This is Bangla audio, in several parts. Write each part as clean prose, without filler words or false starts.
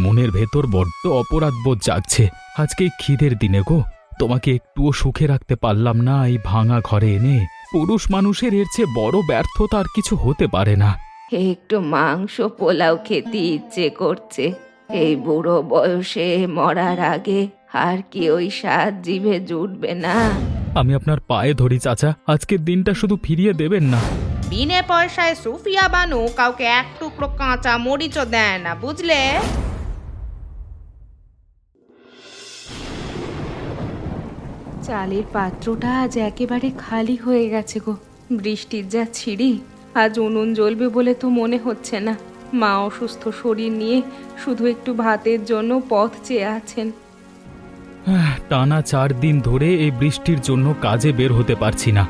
মনের ভেতর বড্ড অপরাধবোধ জাগছে। আজকে এই খিদের দিনে গো, তোমাকে একটুও সুখে রাখতে পারলাম না এই ভাঙা ঘরে এনে। পুরুষ মানুষের এর চেয়ে বড় ব্যর্থতা আর কিছু হতে পারে না। একটু মাংস পোলাও খেতে ইচ্ছে করছে। এই বুড়ো বয়সে মরার আগে আর কি ওই স্বাদ জিভে জুটবে না? আমি আপনার পায়ে ধরি চাচা, আজকের দিনটা শুধু ফিরিয়ে দেবেন না। বিনে পয়সায় সুফিয়া বানু কাউকে এক টুকরো কাঁচা মরিচও দেয় না, বুঝলে? চালের পাত্রটা আজ একেবারে খালি হয়ে গেছে গো। বৃষ্টির যা ছিঁড়ি, আজ উনুন জ্বলবে বলে তো মনে হচ্ছে না। মা অসুস্থ শরীর নিয়ে শুধু একটু ভাতের জন্য পথ চেয়ে আছেন। টানা 4 দিন ধরে এই বৃষ্টির জন্য কাজে বের হতে পারছি না।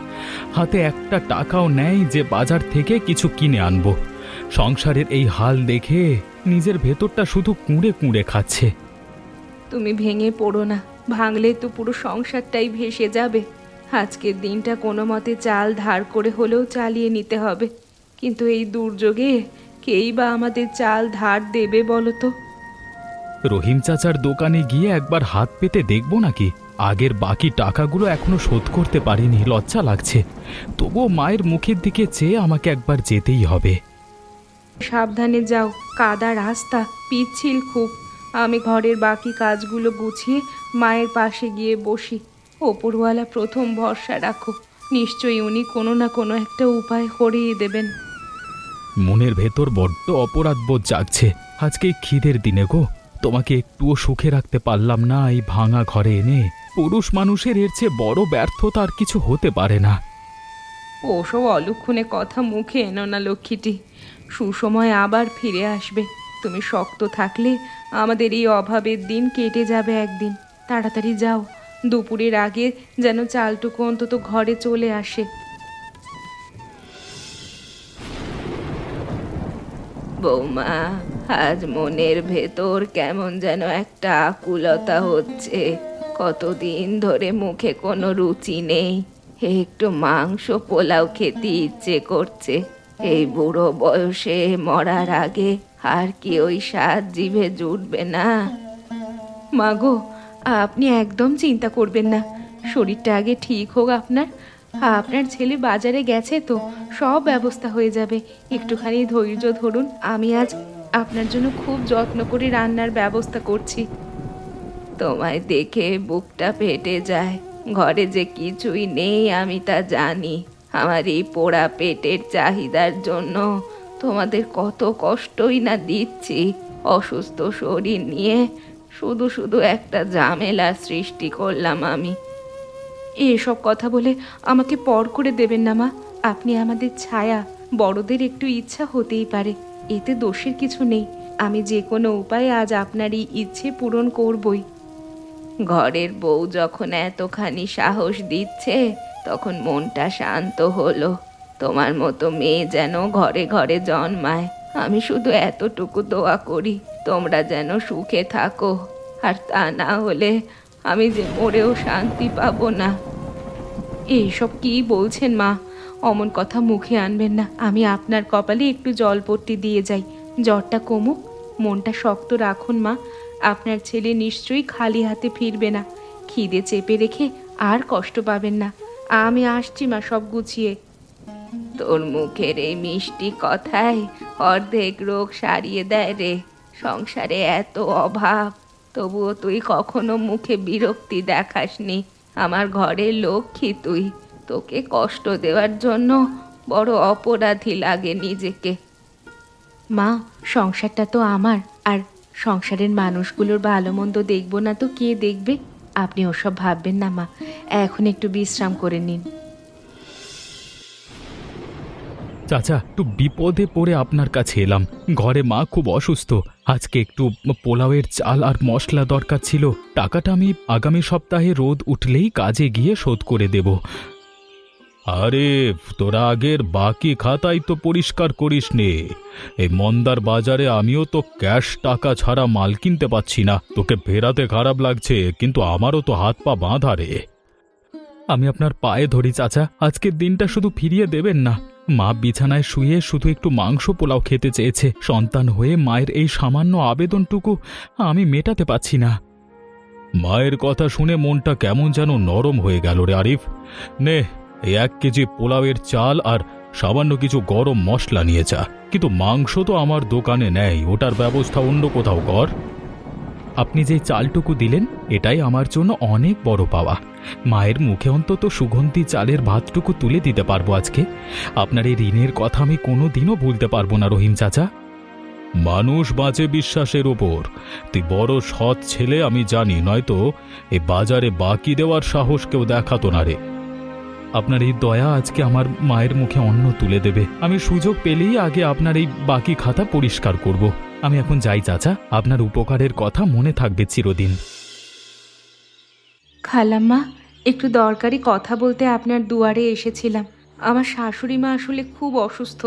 হাতে একটা টাকাও নেই যে বাজার থেকে কিছু কিনে আনবো। সংসারের এই হাল দেখে নিজের ভেতরটা শুধু কুঁড়ে কুঁড়ে খাচ্ছে। তুমি ভেঙে পড়ো না, ভাঙলে তো পুরো সংসারটাই ভেসে যাবে। আজকের দিনটা কোনো মতে চাল ধার করে হলেও চালিয়ে নিতে হবে। কিন্তু এই দুর্যোগে কেই বা আমাদের চাল ধার দেবে বলো তো? রহিম চাচার দোকানে গিয়ে একবার হাত পেতে দেখবো নাকি? আগের বাকি টাকাগুলো এখনো শোধ করতে পারিনি, লজ্জা লাগছে। তবুও মায়ের মুখের দিকে চেয়ে আমাকে একবার যেতেই হবে। সাবধানে যাও, কাদা রাস্তা, পিচ্ছিল খুব। আমি ঘরের বাকি কাজগুলো গুছিয়ে মায়ের পাশে গিয়ে বসি। ওপরওয়ালা প্রথম ভরসা রাখো, নিশ্চয়ই উনি কোনো না কোনো একটা উপায় করিয়ে দেবেন। মনের ভেতর বড্ড অপরাধবোধ জাগছে। আজকে এই খিদের দিনে গো, তোমাকে একটুও সুখে রাখতে পারলাম না এই ভাঙা ঘরে এনে। পুরুষ মানুষের এর চেয়ে বড় ব্যর্থতা আর কিছু হতে পারে না। ওসব অলক্ষণে কথা মুখে এনো না লক্ষ্মীটি। সুসময় আবার ফিরে আসবে। তুমি শক্ত থাকলে আমাদের এই অভাবের দিন কেটে যাবে একদিন। তাড়াতাড়ি যাও, দুপুরের আগে যেন চালটুকু অন্তত ঘরে চলে আসে। বৌমা, আজ মনের ভেতর কেমন যেন একটা আকুলতা হচ্ছে। কতদিন ধরে মুখে কোনো রুচি নেই। একটু মাংস পোলাও খেতে ইচ্ছে করছে। এই বুড়ো বয়সে মরার আগে আর কি ওই স্বাদ জিভে জুটবে না? মাগো, আপনি একদম চিন্তা করবেন না। শরীরটা আগে ঠিক হোক আপনার। আপনার ছেলে বাজারে গেছে তো, সব ব্যবস্থা হয়ে যাবে। একটুখানি ধৈর্য ধরুন, আমি আজ আপনার জন্য খুব যত্ন করে রান্নার ব্যবস্থা করছি। তোমায় দেখে বুকটা ফেটে যায়। ঘরে যে কিছুই নেই আমি তা জানি। আমার এই পোড়া পেটের চাহিদার জন্য তোমাদের কত কষ্টই না দিচ্ছি। অসুস্থ শরীর নিয়ে শুধু শুধু একটা ঝামেলার সৃষ্টি করলাম আমি। এসব কথা বলে আমাকে পর করে দেবেন না মা। আপনি আমাদের ছায়া। বড়দের একটু ইচ্ছা হতেই পারে, এতে দোষের কিছু নেই। আমি যে কোনো উপায়ে আজ আপনার এই ইচ্ছে পূরণ করবই। ঘরের বউ যখন এতখানি সাহস দিচ্ছে, তখন মনটা শান্ত হলো। তোমার মতো মেয়ে যেন ঘরে ঘরে জন্মায়। আমি শুধু এতটুকু দোয়া করি, তোমরা যেন সুখে থাকো। আর তা না হলে আমি যে মরেও শান্তি পাবো না। এইসব কি বলছেন মা? অমন কথা মুখে আনবেন না। আমি আপনার কপালে একটু জলপট্টি দিয়ে যাই, জ্বরটা কমুক। মনটা শক্ত রাখুন মা। আপনার ছেলে নিশ্চয়ই খালি হাতে ফিরবে না। খিদে চেপে রেখে আর কষ্ট পাবেন না। আমি আসছি মা, সব গুছিয়ে। তোর মুখের এই মিষ্টি কথায় অর্ধেক রোগ সারিয়ে দেয় রে। সংসারে এত অভাব, তবুও তুই কখনো মুখে বিরক্তি দেখাসনি। আমার ঘরের লক্ষ্মী তুই। তোকে কষ্ট দেওয়ার জন্য বড় অপরাধী লাগে নিজেকে। মা, সংসারটা তো আমার, আর সংসারের মানুষগুলোর ভালো মন্দ দেখবো না তো কে দেখবে? আপনি ওসব ভাববেন না মা, এখন একটু বিশ্রাম করে নিন। চাচা, একটু বিপদে পড়ে আপনার কাছে এলাম। ঘরে মা খুব অসুস্থ। আজকে একটু পোলাওয়ের চাল আর মশলা দরকার ছিল। টাকাটা আমি আগামী সপ্তাহে রোদ উঠলেই কাজে গিয়ে শোধ করে দেব। আরে, তোরা আগের বাকি খাতাই তো পরিষ্কার করিস নে। এই মন্দার বাজারে আমিও তো ক্যাশ টাকা ছাড়া মাল কিনতে পাচ্ছি না। তোকে ফেরাতে খারাপ লাগছে, কিন্তু আমারও তো হাত পা বাঁধা রে। আমি আপনার পায়ে ধরি চাচা, আজকের দিনটা শুধু ফিরিয়ে দেবেন না। মা বিছানায় শুয়ে শুধু একটু মাংস পোলাও খেতে চেয়েছে। সন্তান হয়ে মায়ের এই সামান্য আবেদনটুকু আমি মেটাতে পারছি না। মায়ের কথা শুনে মনটা কেমন যেন নরম হয়ে গেল রে আরিফ। নে, এই 1 কেজি পোলাওয়ের চাল আর সামান্য কিছু গরম মশলা নিয়ে যা। কিন্তু মাংস তো আমার দোকানে নেই, ওটার ব্যবস্থা অন্য কোথাও কর। আপনি যে চালটুকু দিলেন এটাই আমার জন্য অনেক বড় পাওয়া। মায়ের মুখে অন্তত সুগন্ধি চালের ভাতটুকু তুলে দিতে পারবো আজকে। আপনার এই ঋণের কথা আমি কোনোদিনও ভুলতে পারবো না রহিম চাচা। মানুষ বাঁচে বিশ্বাসের ওপর। তুই বড় সৎ ছেলে আমি জানি, নয়তো এই বাজারে বাকি দেওয়ার সাহস কেউ দেখাতো না রে। আপনার এই দয়া আজকে আমার মায়ের মুখে অন্ন তুলে দেবে। আমি সুযোগ পেলেই আগে আপনার এই বাকি খাতা পরিষ্কার করব। আমি এখন যাই চাচা, আপনার উপকারের কথা মনে থাকবে চিরদিন। খালাম্মা, একটু দরকারি কথা বলতে আপনার দুয়ারে এসেছিলাম। আমার শাশুড়ি মা আসলে খুব অসুস্থ,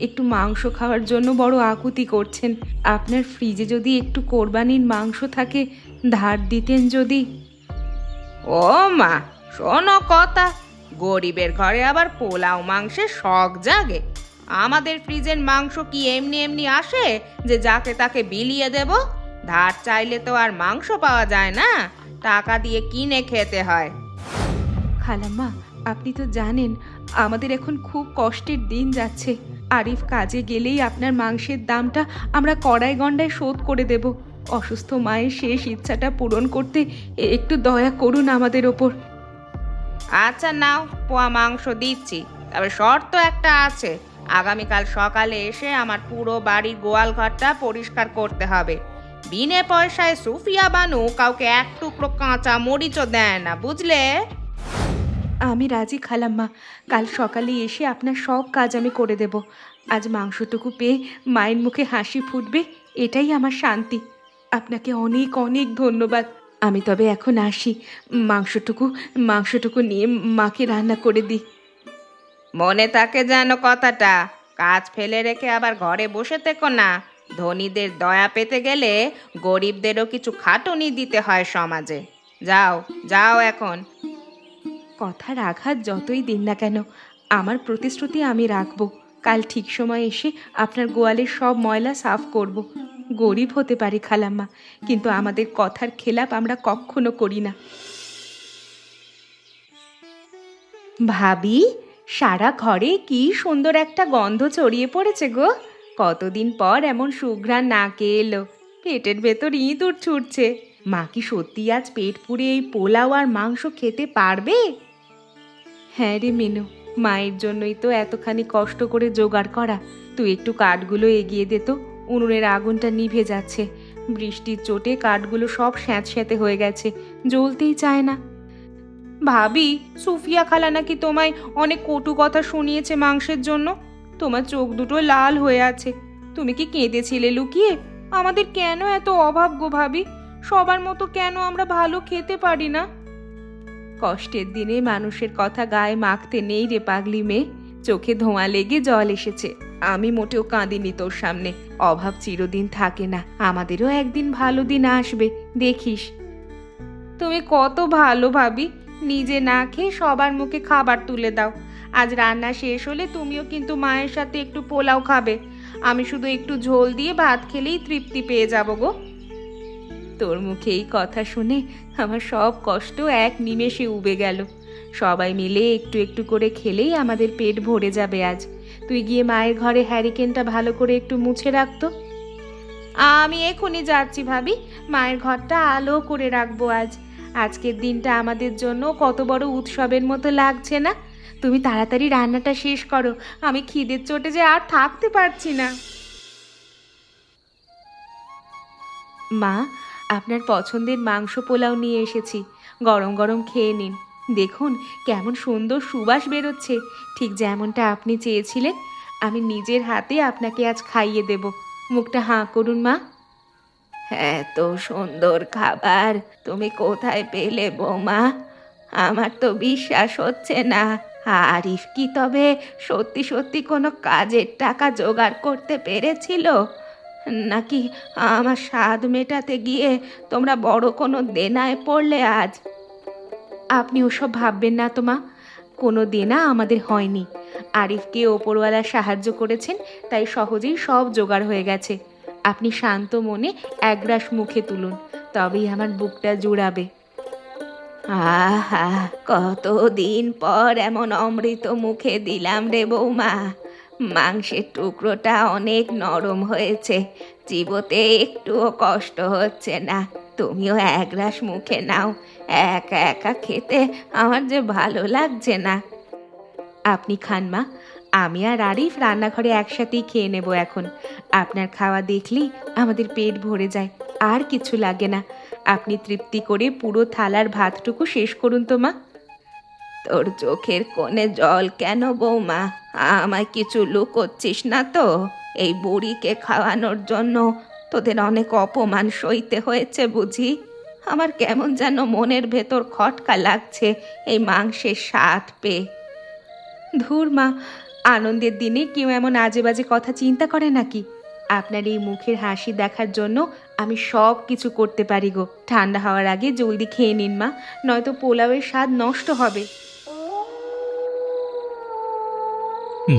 একটু মাংস খাওয়ার জন্য বড় আকুতি করছেন। আপনার ফ্রিজে যদি একটু কোরবানির মাংস থাকে ধার দিতেন যদি। ও মা, শোনো কথা, গরিবের ঘরে আবার পোলাও মাংসের শখ জাগে? আমাদের ফ্রিজের মাংস কি এমনি এমনি আসে যে যাকে তাকে বিলিয়ে দেব? ধার চাইলে তো আর মাংস পাওয়া যায় না, টাকা দিয়ে কিনে খেতে হয়। খালাম্মা, আপনি তো জানেন আমাদের এখন খুব কষ্টের দিন যাচ্ছে। আরিফ কাজে গেলেই আপনার মাংসের দামটা আমরা কড়াই গন্ডায় শোধ করে দেব। অসুস্থ মায়ের শেষ ইচ্ছাটা পূরণ করতে একটু দয়া করুন আমাদের ওপর। আচ্ছা নাও, পোয়া মাংস দিচ্ছি, তবে শর্ত একটা আছে। আগামীকাল সকালে এসে আমার পুরো বাড়ির গোয়াল ঘরটা পরিষ্কার করতে হবে। বিনে পয়সায় সুফিয়া বানু কাউকে 1 টুকরো কাঁচা মরিচও দেয় না, বুঝলে? আমি রাজি খালাম্মা, কাল সকালে এসে আপনার সব কাজ আমি করে দেব। আজ মাংসটুকু পেয়ে মায়ের মুখে হাসি ফুটবে, এটাই আমার শান্তি। আপনাকে অনেক অনেক ধন্যবাদ। আমি তবে এখন আসি, মাংসটুকু নিয়ে মাকে রান্না করে দিই। মনে থাকে যেন কথাটা, কাজ ফেলে রেখে আবার ঘরে বসে থেকো না। ধনীদের দয়া পেতে গেলে গরিবদেরও কিছু খাটুনি দিতে হয় সমাজে। যাও যাও এখন। কথার আঘাত যতই দিন না কেন, আমার প্রতিশ্রুতি আমি রাখব। কাল ঠিক সময় এসে আপনার গোয়ালের সব ময়লা সাফ করব। গরিব হতে পারি খালাম্মা, কিন্তু আমাদের কথার খেলাপ আমরা কখনো করি না। ভাবি, সারা ঘরে কি সুন্দর একটা গন্ধ ছড়িয়ে পড়েছে গো। কতদিন পর এমন সুঘ্রাণ নাকে এলো। পেটের ভেতর ইঁদুর ছুটছে। মা কি সত্যি আজ পেট পুড়ে এই পোলাও আর মাংস খেতে পারবে? হ্যাঁ রে মিনু, মায়ের জন্যই তো এতখানি কষ্ট করে জোগাড় করা। তুই একটু কাঠগুলো এগিয়ে দে তো, উনুনের আগুনটা নিভে যাচ্ছে। বৃষ্টির চোটে কাঠগুলো সব স্যাঁতস্যাঁতে হয়ে গেছে, জ্বলতেই চায় না। ভাবি, সুফিয়া খালা নাকি তোমায় অনেক কটু কথা শুনিয়েছে মাংসের জন্য। তোমার চোখ দুটো লাল হয়ে আছে। তুমি কি কেঁদেছিলে লুকিয়ে? আমাদের কেন এত অভাব গো ভাবি? সবার মতো কেন আমরা ভালো খেতে পারি না? কষ্টের দিনে মানুষের কথা গায়ে মাখতে নেই রে পাগলি মেয়ে। চোখে ধোঁয়া লেগে জল এসেছে। আমি মোটেও কাঁদিনি তোর সামনে। অভাব চিরদিন থাকে না, আমাদেরও একদিন ভালো দিন আসবে, দেখিস। তুমি কত ভালো ভাবি, নিজে না খেয়ে সবার মুখে খাবার তুলে দাও। আজ রান্না শেষ হলে তুমিও কিন্তু মায়ের সাথে একটু পোলাও খাবে। আমি শুধু একটু ঝোল দিয়ে ভাত খেলেই তৃপ্তি পেয়ে যাব গো। তোর মুখে এই কথা শুনে আমার সব কষ্ট এক নিমেষে উবে গেল। সবাই মিলে একটু একটু করে খেলেই আমাদের পেট ভরে যাবে আজ। তুই গিয়ে মায়ের ঘরে হ্যারিকেনটা ভালো করে একটু মুছে রাখতো। আমি এখনই যাচ্ছি ভাবি, মায়ের ঘরটা আলো করে রাখবো আজ। আজকের দিনটা আমাদের জন্য কত বড় উৎসবের মতো লাগছে না? তুমি তাড়াতাড়ি রান্নাটা শেষ করো, আমি খিদের চোটে যে আর থাকতে পারছি না। মা, আপনার পছন্দের মাংস পোলাও নিয়ে এসেছি, গরম গরম খেয়ে নিন। দেখুন কেমন সুন্দর সুবাস বেরোচ্ছে, ঠিক যেমনটা আপনি চেয়েছিলেন। আমি নিজের হাতে আপনাকে আজ খাইয়ে দেব। মুখটা হাঁ করুন মা। এত সুন্দর খাবার তুমি কোথায় পেলে বৌমা? আমার তো বিশ্বাস হচ্ছে না। আরিফ কি তবে সত্যি সত্যি কোনো কাজের টাকা জোগাড় করতে পেরেছিল, নাকি আমার স্বাদ মেটাতে গিয়ে তোমরা বড় কোনো দেনায় পড়লে আজ? আপনি ওসব ভাববেন না তো মা, কোনো দেনা আমাদের হয়নি। আরিফকে ওপরওয়ালা সাহায্য করেছেন, তাই সহজেই সব জোগাড় হয়ে গেছে। আপনি শান্ত মনে এক গ্রাস মুখে তুলুন, তবেই আমার বুকটা জুড়াবে। আহা, কতদিন পর এমন অমৃত মুখে দিলাম রে বৌমা। মাংসের টুকরোটা অনেক নরম হয়েছে, চিবোতে একটুও কষ্ট হচ্ছে না। তুমিও এক গ্রাস মুখে নাও, একা একা খেতে আমার যে ভালো লাগছে না। আপনি খান মা, আমি আর আরিফ রান্নাঘরে একসাথেই খেয়ে নেব এখন। আপনার খাওয়া দেখলেই আমাদের পেট ভরে যায়, আর কিছু লাগে না। আপনি তৃপ্তি করে পুরো থালার ভাতটুকু শেষ করুন তো মা। তোর চোখের কোণে জল কেন বৌমা? আমায় কিছু লুকোচ্ছিস না তো? এই বুড়িকে খাওয়ানোর জন্য তোদের অনেক অপমান সইতে হয়েছে বুঝি? আমার কেমন যেন মনের ভেতর খটকা লাগছে এই মাংসের স্বাদ পেয়ে। ধুর মা, আনন্দের দিনে কেউ এমন আজে বাজে কথা চিন্তা করে নাকি? আপনার এই মুখের হাসি দেখার জন্য আমি সব কিছু করতে পারি গো। ঠান্ডা হওয়ার আগে জলদি খেয়ে নিন মা, নয়তো পোলাওয়ের স্বাদ নষ্ট হবে।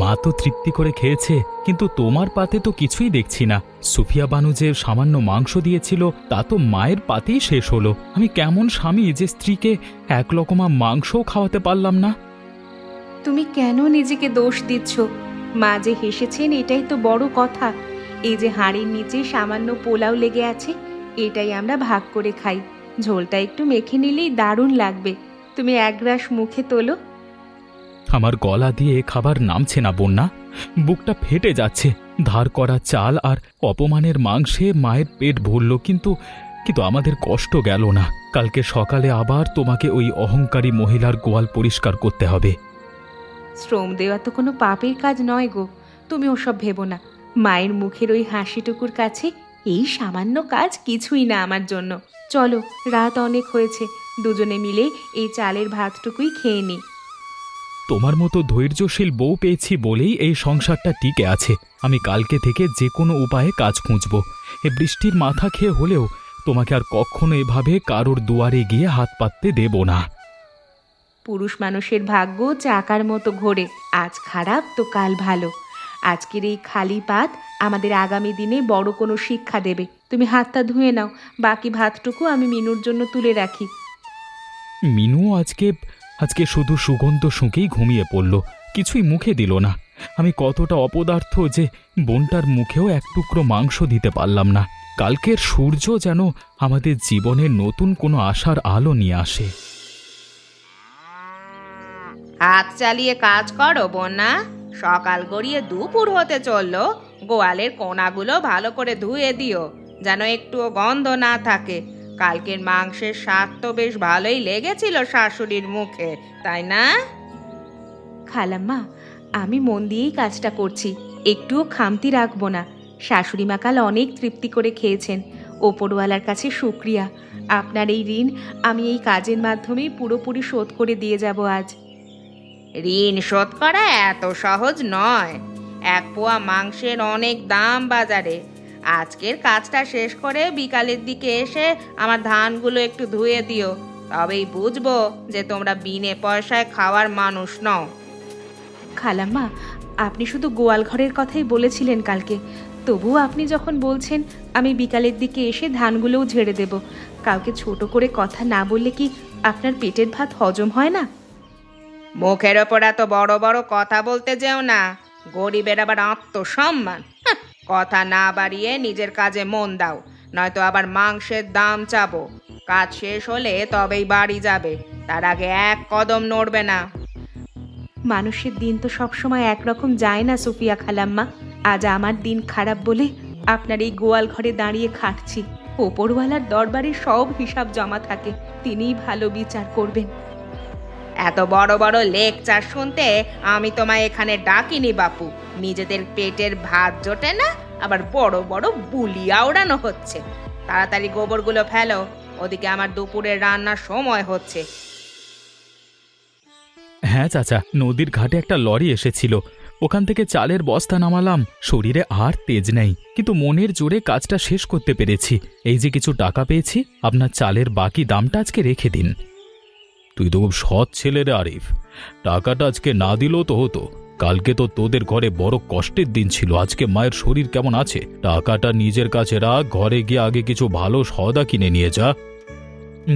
মা তো তৃপ্তি করে খেয়েছে, কিন্তু তোমার পাতে তো কিছুই দেখছি না। সুফিয়া বানু যে সামান্য মাংস দিয়েছিল তা তো মায়ের পাতেই শেষ হলো। আমি কেমন স্বামী যে স্ত্রীকে এক লকমা মাংসও খাওয়াতে পারলাম না। তুমি কেন নিজেকে দোষ দিচ্ছ? মা যে হেসেছেন এটাই তো বড় কথা। এই যে হাঁড়ির নিচে সামান্য পোলাও লেগে আছে, এটাই আমরা ভাগ করে খাই। ঝোলটা একটু মেখে নিলেই দারুণ লাগবে। তুমি এক গ্রাস মুখে তোলো। আমার গলা দিয়ে খাবার নামছে না বন্যা, বুকটা ফেটে যাচ্ছে। ধার করা চাল আর অপমানের মাংসে মায়ের পেট ভরল, কিন্তু আমাদের কষ্ট গেল না। কালকে সকালে আবার তোমাকে ওই অহংকারী মহিলার গোয়াল পরিষ্কার করতে হবে। শ্রম দেওয়া তো কোনো পাপের কাজ নয় গো, তুমি ওসব ভেবো না। মায়ের মুখের ওই হাসিটুকুর কাছে এই সামান্য কাজ কিছুই না আমার জন্য। চলো, রাত অনেক হয়েছে, দুজনে মিলে এই চালের ভাতটুকুই খেয়ে নিই। তোমার মতো ধৈর্যশীল বউ পেয়েছি বলেই এই সংসারটা টিকে আছে। আমি কালকে থেকে যে কোনো উপায়ে কাজ খুঁজব। এ বৃষ্টির মাথা খেয়ে হলেও তোমাকে আর কখনো এভাবে কারোর দুয়ারে গিয়ে হাত পাততে দেব না। পুরুষ মানুষের ভাগ্য চাকার মতো ঘোরে, আজ খারাপ তো কাল ভালো। আজকের এই খালি পাত আমাদের আগামী দিনে বড় কোনো শিক্ষা দেবে। তুমি হাতটা ধুয়ে নাও, বাকি ভাতটুকু আমি মিনুর জন্য তুলে রাখি। মিনু আজকে শুধু সুগন্ধ শুঁকেই ঘুমিয়ে পড়ল, কিছুই মুখে দিল না। আমি কতটা অপদার্থ যে বোনটার মুখেও এক টুকরো মাংস দিতে পারলাম না। কালকের সূর্য যেন আমাদের জীবনে নতুন কোনো আশার আলো নিয়ে আসে। হাত চালিয়ে কাজ করো বোনা, সকাল গড়িয়ে দুপুর হতে চললো। গোয়ালের কোনাগুলো ভালো করে ধুয়ে দিও, যেন একটুও গন্ধ না থাকে। কালকের মাংসের স্বাদ তো বেশ ভালোই লেগেছিল শাশুড়ির মুখে, তাই না? খালাম্মা, আমি মন দিয়েই কাজটা করছি, একটুও খামতি রাখবো না। শাশুড়ি মা কাল অনেক তৃপ্তি করে খেয়েছেন, ওপরওয়ালার কাছে শুক্রিয়া। আপনার এই ঋণ আমি এই কাজের মাধ্যমেই পুরোপুরি শোধ করে দিয়ে যাব আজ। ঋণ শোধ করা এত সহজ নয়। এক পোয়া মাংসের অনেক দাম বাজারে। আজকের কাজটা শেষ করে বিকালের দিকে এসে আমার ধানগুলো একটু ধুয়ে দিও, তবেই বুঝবো যে তোমরা বিনে পয়সায় খাওয়ার মানুষ নও। খালাম্মা, আপনি শুধু গোয়াল ঘরের কথাই বলেছিলেন কালকে, তবুও আপনি যখন বলছেন আমি বিকালের দিকে এসে ধানগুলোও ঝেড়ে দেব, কাউকে ছোট করে কথা না বললে কি আপনার পেটের ভাত হজম হয় না? মুখের ওপর এত বড় বড় কথা বলতে যেও না, গরিবের আবার আত্মসম্মান। কথা না বাড়িয়ে নিজের কাজে মন দাও, নয়তো আবার মাংসের দাম চাবো। কাজ শেষ হলে তবেই বাড়ি যাবে, তার আগে এক কদম নড়বে না। মানুষের দিন তো সবসময় একরকম যায় না সুফিয়া খালাম্মা। আজ আমার দিন খারাপ বলে আপনার এই গোয়াল ঘরে দাঁড়িয়ে খাটছি। ওপরওয়ালার দরবারে সব হিসাব জমা থাকে, তিনিই ভালো বিচার করবেন। এত বড় বড় লেকচার শুনতে আমি তোমায় এখানে ডাকিনি বাপু। নিজেদের পেটের ভাত জোটে না, আবার বড় বড় বুলি আওড়ানো হচ্ছে। তাড়াতাড়ি গোবরগুলো ফেলো, ওদিকে আমার দুপুরের রান্নার সময় হচ্ছে। হ্যাঁ চাচা, নদীর ঘাটে একটা লরি এসেছিল, ওখান থেকে চালের বস্তা নামালাম। শরীরে আর তেজ নেই, কিন্তু মনের জোরে কাজটা শেষ করতে পেরেছি। এই যে কিছু টাকা পেয়েছি, আপনার চালের বাকি দামটা আজকে রেখে দিন। তুই তো খুব সৎ ছেলে রে আরিফ, টাকাটা আজকে না দিলেও তো হতো। কালকে তো তোদের ঘরে বড় কষ্টের দিন ছিল, আজকে মায়ের শরীর কেমন আছে? টাকাটা নিজের কাছে রাখ, ঘরে গিয়ে আগে কিছু ভালো সওদা কিনে নিয়ে যা।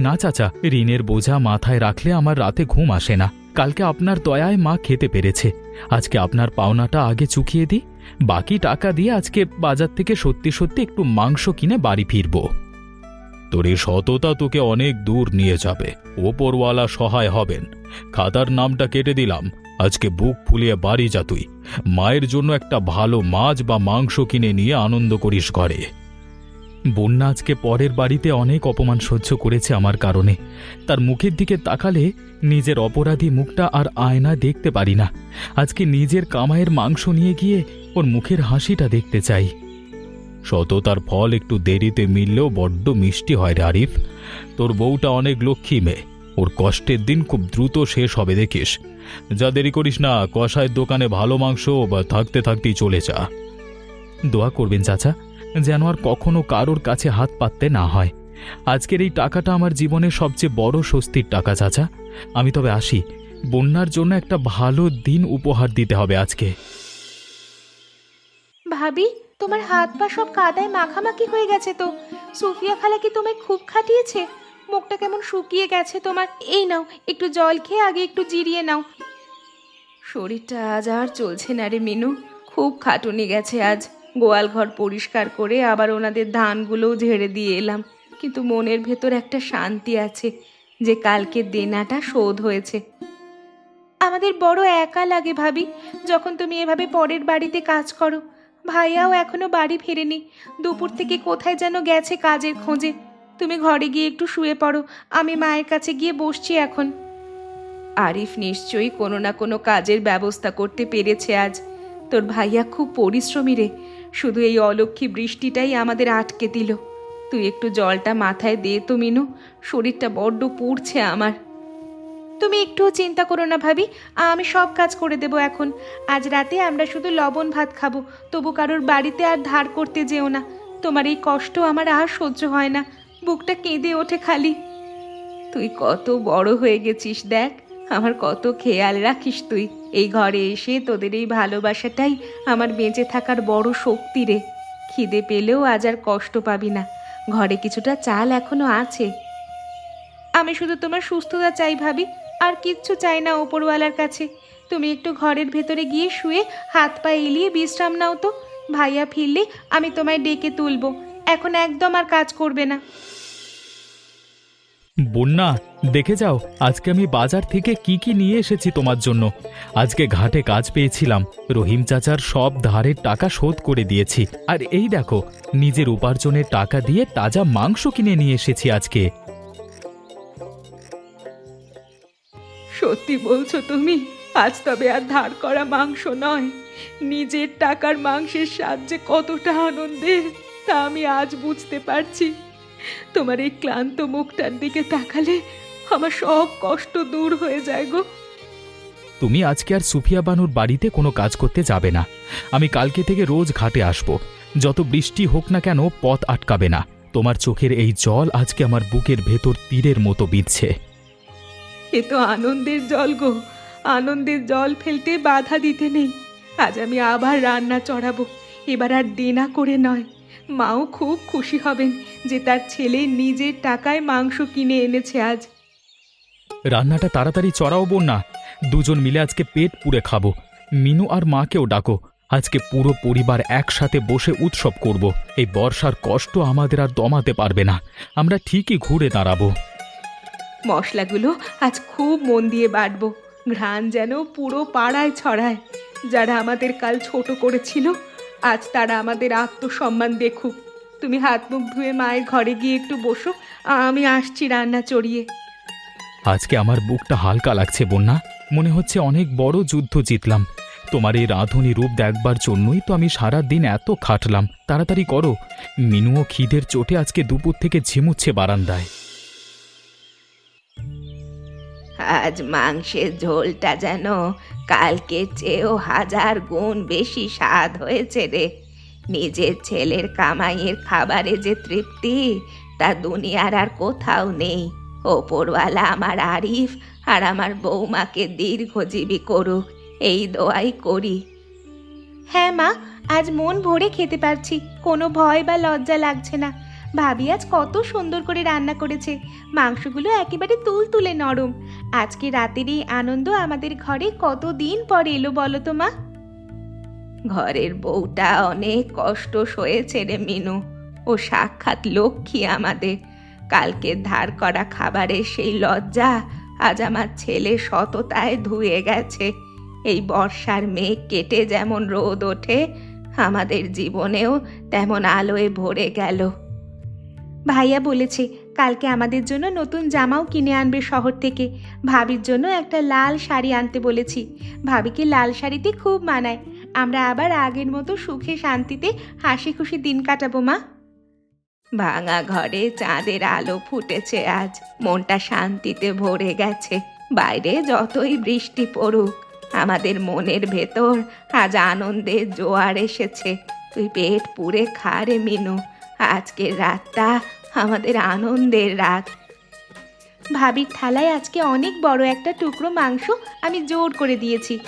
না চাচা, ঋণের বোঝা মাথায় রাখলে আমার রাতে ঘুম আসে না। কালকে আপনার দয়ায় মা খেতে পেরেছে, আজকে আপনার পাওনাটা আগে চুকিয়ে দিই, বাকি টাকা দিয়ে আজকে বাজার থেকে সত্যি সত্যি একটু মাংস কিনে বাড়ি ফিরব। তোর এই সততা তোকে অনেক দূর নিয়ে যাবে, ওপরওয়ালা সহায় হবেন। খাতার নামটা কেটে দিলাম, আজকে বুক ফুলিয়ে বাড়ি যা তুই। মায়ের জন্য একটা ভালো মাছ বা মাংস কিনে নিয়ে আনন্দ করিস ঘরে। বন্যা আজকে পরের বাড়িতে অনেক অপমান সহ্য করেছে আমার কারণে। তার মুখের দিকে তাকালে নিজের অপরাধী মুখটা আর আয়নায় দেখতে পারি না। আজকে নিজের কামাইয়ের মাংস নিয়ে গিয়ে ওর মুখের হাসিটা দেখতে চাই। সততার ফল একটু দেরিতে মিললেও বড্ড মিষ্টি হয় রে আরিফ। তোর বউটা অনেক লক্ষ্মী মেয়ে, ওর কষ্টের দিন খুব দ্রুত শেষ হবে দেখিস। যা দেরি করিস না, কষায়ের দোকানে ভালো মাংস বা থাকতে থাকতেই চলে যা। দোয়া করবেন চাচা, যেন আর কখনো কারোর কাছে হাত পাততে না হয়। আজকের এই টাকাটা আমার জীবনের সবচেয়ে বড় স্বস্তির টাকা চাচা। আমি তবে আসি, বন্যার জন্য একটা ভালো দিন উপহার দিতে হবে আজকে। ভাবি, তোমার হাত পা সব কাদায় মাখামাখি হয়ে গেছে তো। সুফিয়া খালা কি তোমায় খুব খাটিয়েছে? মুখটা কেমন শুকিয়ে গেছে তোমার। এই নাও, একটু জল খেয়ে আগে একটু জিরিয়ে নাও। শরীরটা আজ আর চলছে না রে মিনু, খুব খাটুনি গেছে আজ। গোয়াল ঘর পরিষ্কার করে আবার ওনাদের ধানগুলোও ঝেড়ে দিয়ে এলাম, কিন্তু মনের ভেতর একটা শান্তি আছে যে কালকে দেনাটা শোধ হয়েছে। আমাদের বড় একা লাগে ভাবি, যখন তুমি এভাবে পরের বাড়িতে কাজ করো। ভাইয়াও এখনো বাড়ি ফেরেনি, দুপুর থেকে কোথায় যেন গেছে কাজের খোঁজে। তুমি ঘরে গিয়ে একটু শুয়ে পড়ো, আমি মায়ের কাছে গিয়ে বসছি এখন। আরিফ নিশ্চয়ই কোনো না কোনো কাজের ব্যবস্থা করতে পেরেছে আজ। তোর ভাইয়া খুব পরিশ্রমী রে, শুধু এই অলক্ষী বৃষ্টিটাই আমাদের আটকে দিল। তুই একটু জলটা মাথায় দে তো মিনু, শরীরটা বড্ড পুড়ছে আমার। তুমি একটুও চিন্তা করো না ভাবি, আমি সব কাজ করে দেব এখন। আজ রাতে আমরা শুধু লবণ ভাত খাবো, তবু কারোর বাড়িতে আর ধার করতে যেও না। তোমার এই কষ্ট আমার আর সহ্য হয় না, বুকটা কেঁদে ওঠে খালি। তুই কত বড় হয়ে গেছিস দেখ, আমার কত খেয়াল রাখিস তুই। এই ঘরে এসে তোদের এই ভালোবাসাটাই আমার বেঁচে থাকার বড় শক্তি রে। খিদে পেলেও আজ আর কষ্ট পাবি না, ঘরে কিছুটা চাল এখনো আছে। আমি শুধু তোমার সুস্থতা চাই ভাবি, আর কিচ্ছু চাই না ওপরওয়ালার কাছে। তুমি একটু ঘরের ভেতরে গিয়ে শুয়ে হাত পা এলিয়ে বিশ্রাম নাও তো। ভাইয়া ফিরলে আমি তোমায় ডেকে তুলবো, এখন একদম আর কাজ করবে না। বন্যা, দেখে যাও আজকে আমি বাজার থেকে কি কি নিয়ে এসেছি তোমার জন্য। আজকে ঘাটে কাজ পেয়েছিলাম, রহিম চাচার সব ধারের টাকা শোধ করে দিয়েছি। আর এই দেখো, নিজের উপার্জনের টাকা দিয়ে তাজা মাংস কিনে নিয়ে এসেছি আজকে। সত্যি বলছো তুমি? আজ তবে আর ধার করা মাংস নয়, নিজের টাকার মাংসের স্বাদ যে কতটা আনন্দের তা আমি আজ বুঝতে পারছি। তোমার এই ক্লান্ত মুখটার দিকে তাকালে আমার সব কষ্ট দূর হয়ে যায় গো। তুমি আজকে আর সুফিয়া বানুর বাড়িতে কোনো কাজ করতে যাবে না। আমি কালকে থেকে রোজ ঘাটে আসব, যত বৃষ্টি হোক না কেন পথ আটকাবে না। তোমার চোখের এই জল আজকে আমার বুকের ভেতর তীরের মতো বিঁধছে। এ তো আনন্দের জল গো, আনন্দের জল ফেলতে বাধা দিতে নেই। আজ আমি আবার রান্না চড়াবো, এবার আর দেনা করে নয়। মাও খুব খুশি হবেন যে তার ছেলে নিজের টাকায় মাংস কিনে এনেছে আজ। রান্নাটা তাড়াতাড়ি চড়াও বন্যা, দুজন মিলে আজকে পেট পুড়ে খাবো। মিনু আর মাকেও ডাকো, আজকে পুরো পরিবার একসাথে বসে উৎসব করব। এই বর্ষার কষ্ট আমাদের আর দমাতে পারবে না, আমরা ঠিকই ঘুরে দাঁড়াবো। মশলাগুলো আজ খুব মন দিয়ে বাটবো, ঘ্রাণ যেন পুরো পাড়ায় ছড়ায়। যারা আমাদের কাল ছোট করেছিল আজ তারা আমাদের আত্মসম্মান দেখুক। তুমি হাত মুখ ধুয়ে মায়ের ঘরে গিয়ে একটু বসো, আমি আসছি রান্না চড়িয়ে। আজকে আমার বুকটা হালকা লাগছে বন্যা, মনে হচ্ছে অনেক বড় যুদ্ধ জিতলাম। তোমার এই রাঁধুনি রূপ দেখবার জন্যই তো আমি সারা দিন এত খাটলাম। তাড়াতাড়ি করো, মিনুও খিদের চোটে আজকে দুপুর থেকে ঝিমুচ্ছে বারান্দায়। আজ মাংসের ঝোলটা যেন কালকের চেয়েও 1000 গুণ বেশি স্বাদ হয়েছে রে। নিজের ছেলের কামাইয়ের খাবারে যে তৃপ্তি তা দুনিয়ার আর কোথাও নেই। ওপরওয়ালা আমার আরিফ আর আমার বৌমাকে দীর্ঘজীবী করুক, এই দোয়াই করি। হ্যাঁ মা, আজ মন ভরে খেতে পারছি, কোনো ভয় বা লজ্জা লাগছে না। ভাবি আজ কত সুন্দর করে রান্না করেছে, মাংসগুলো একেবারে তুলতুলে নরম। আজকে রাতের এই আনন্দ আমাদের ঘরে কতদিন পর এলো বলো তো মা। ঘরের বউটা অনেক কষ্ট সয়েছে রে মিনু। ও সাক্ষাৎ লক্ষ্মী আমাদের। কালকে ধার করা খাবারের সেই লজ্জা আজ আমার ছেলে সততায় ধুয়ে গেছে। এই বর্ষার মেঘ কেটে যেমন রোদ ওঠে, আমাদের জীবনেও তেমন আলোয় ভরে গেল। ভাইয়া বলেছে কালকে আমাদের জন্য নতুন জামাও কিনে আনবে শহর থেকে। ভাবির জন্য একটা লাল শাড়ি আনতে বলেছি। ভাবিকে লাল শাড়িতে খুব মানায়। আমরা আবার আগের মতো সুখে শান্তিতে হাসি খুশি দিন কাটাবো মা। ভাঙা ঘরে চাঁদের আলো ফুটেছে আজ, মনটা শান্তিতে ভরে গেছে। বাইরে যতই বৃষ্টি পড়ুক, আমাদের মনের ভেতর আজ আনন্দের জোয়ার এসেছে। তুই পেট পুরে খা রে মিনু, আজকের রাতটা আমাদের আনন্দের রাত। ভাবির থালায় আজকে অনেক বড় একটা টুকরো মাংস আমি জোর করে দিয়েছি।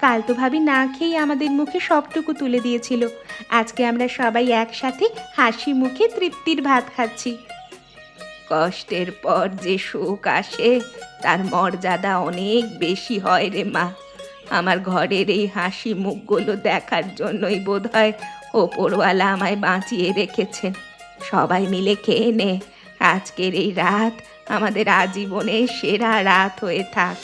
কাল তো ভাবি না খেয়ে আমাদের মুখে সবটুকু তুলে দিয়েছিল। আজকে আমরা সবাই একসাথে হাসি মুখে তৃপ্তির ভাত খাচ্ছি। কষ্টের পর যে সুখ আসে তার মর্যাদা অনেক বেশি হয় রে মা। আমার ঘরের এই হাসি মুখগুলো দেখার জন্যই বোধহয় ওপরওয়ালা আমায় বাঁচিয়ে রেখেছেন। সবাই মিলে খেয়ে নে, আজকের এই রাত আমাদের আজীবনের সেরা রাত হয়ে থাক।